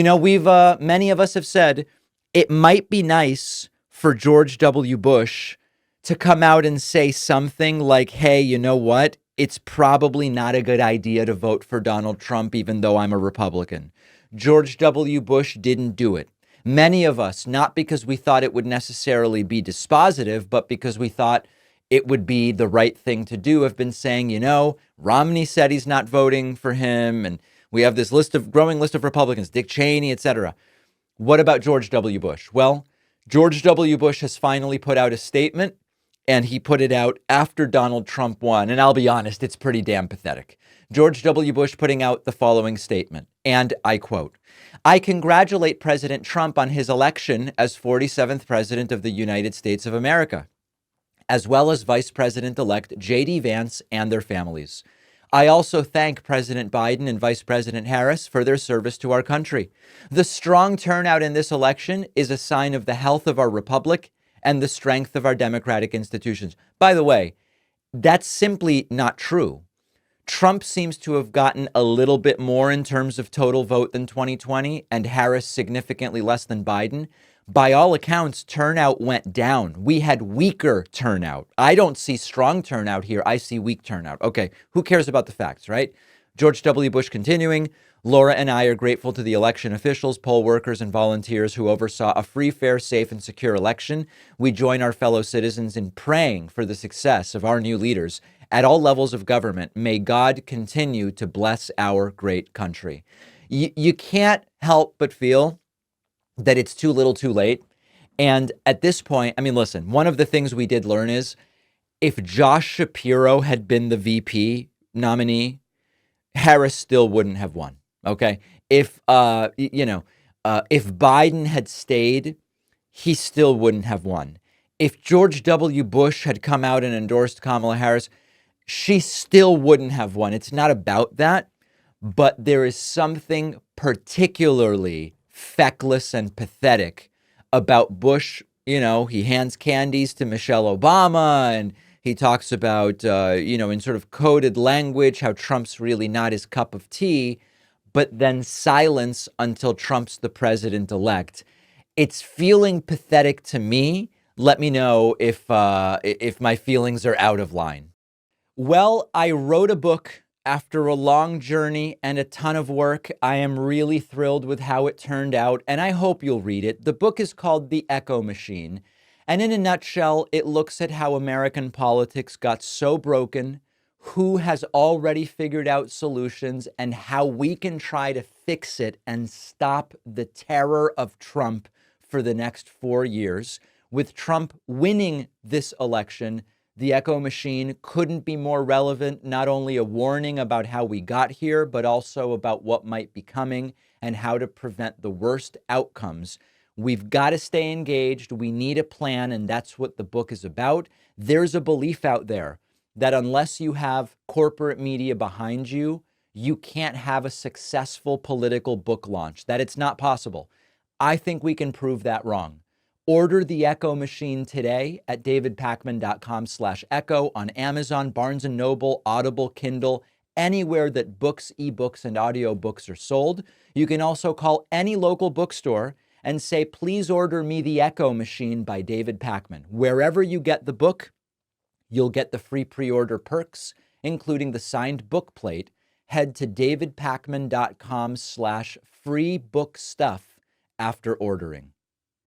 We've many of us have said it might be nice for George W. Bush to come out and say something like, hey, you know what? It's probably not a good idea to vote for Donald Trump, even though I'm a Republican. George W. Bush didn't do it. Many of us, not because we thought it would necessarily be dispositive, but because we thought it would be the right thing to do, have been saying, Romney said he's not voting for him. And we have this growing list of Republicans, Dick Cheney, etc. What about George W. Bush? Well, George W. Bush has finally put out a statement, and he put it out after Donald Trump won. And I'll be honest, it's pretty damn pathetic. George W. Bush putting out the following statement, and I quote, "I congratulate President Trump on his election as 47th President of the United States of America, as well as Vice President-elect J.D. Vance and their families. I also thank President Biden and Vice President Harris for their service to our country. The strong turnout in this election is a sign of the health of our republic and the strength of our democratic institutions." By the way, that's simply not true. Trump seems to have gotten a little bit more in terms of total vote than 2020, and Harris significantly less than Biden. By all accounts, turnout went down. We had weaker turnout. I don't see strong turnout here. I see weak turnout. Okay, who cares about the facts, right? George W. Bush continuing, "Laura and I are grateful to the election officials, poll workers, and volunteers who oversaw a free, fair, safe, and secure election. We join our fellow citizens in praying for the success of our new leaders at all levels of government. May God continue to bless our great country." You can't help but feel that it's too little too late. And at this point, I mean, listen, one of the things we did learn is if Josh Shapiro had been the VP nominee, Harris still wouldn't have won. Okay. If Biden had stayed, he still wouldn't have won. If George W. Bush had come out and endorsed Kamala Harris, she still wouldn't have won. It's not about that, but there is something particularly feckless and pathetic about Bush. He hands candies to Michelle Obama, and he talks about, in sort of coded language, how Trump's really not his cup of tea, but then silence until Trump's the president-elect. It's feeling pathetic to me. Let me know if my feelings are out of line. Well, I wrote a book after a long journey and a ton of work. I am really thrilled with how it turned out, and I hope you'll read it. The book is called The Echo Machine, and in a nutshell, it looks at how American politics got so broken, who has already figured out solutions, and how we can try to fix it and stop the terror of Trump for the next 4 years. With Trump winning this election, The Echo Machine couldn't be more relevant, not only a warning about how we got here, but also about what might be coming and how to prevent the worst outcomes. We've got to stay engaged. We need a plan, and that's what the book is about. There's a belief out there that unless you have corporate media behind you, you can't have a successful political book launch, that it's not possible. I think we can prove that wrong. Order The Echo Machine today at davidpakman.com/echo on Amazon, Barnes & Noble, Audible, Kindle, anywhere that books, ebooks, and audiobooks are sold. You can also call any local bookstore and say, "Please order me The Echo Machine by David Pakman." Wherever you get the book, you'll get the free pre-order perks, including the signed book plate. Head to davidpakman.com/free book stuff after ordering.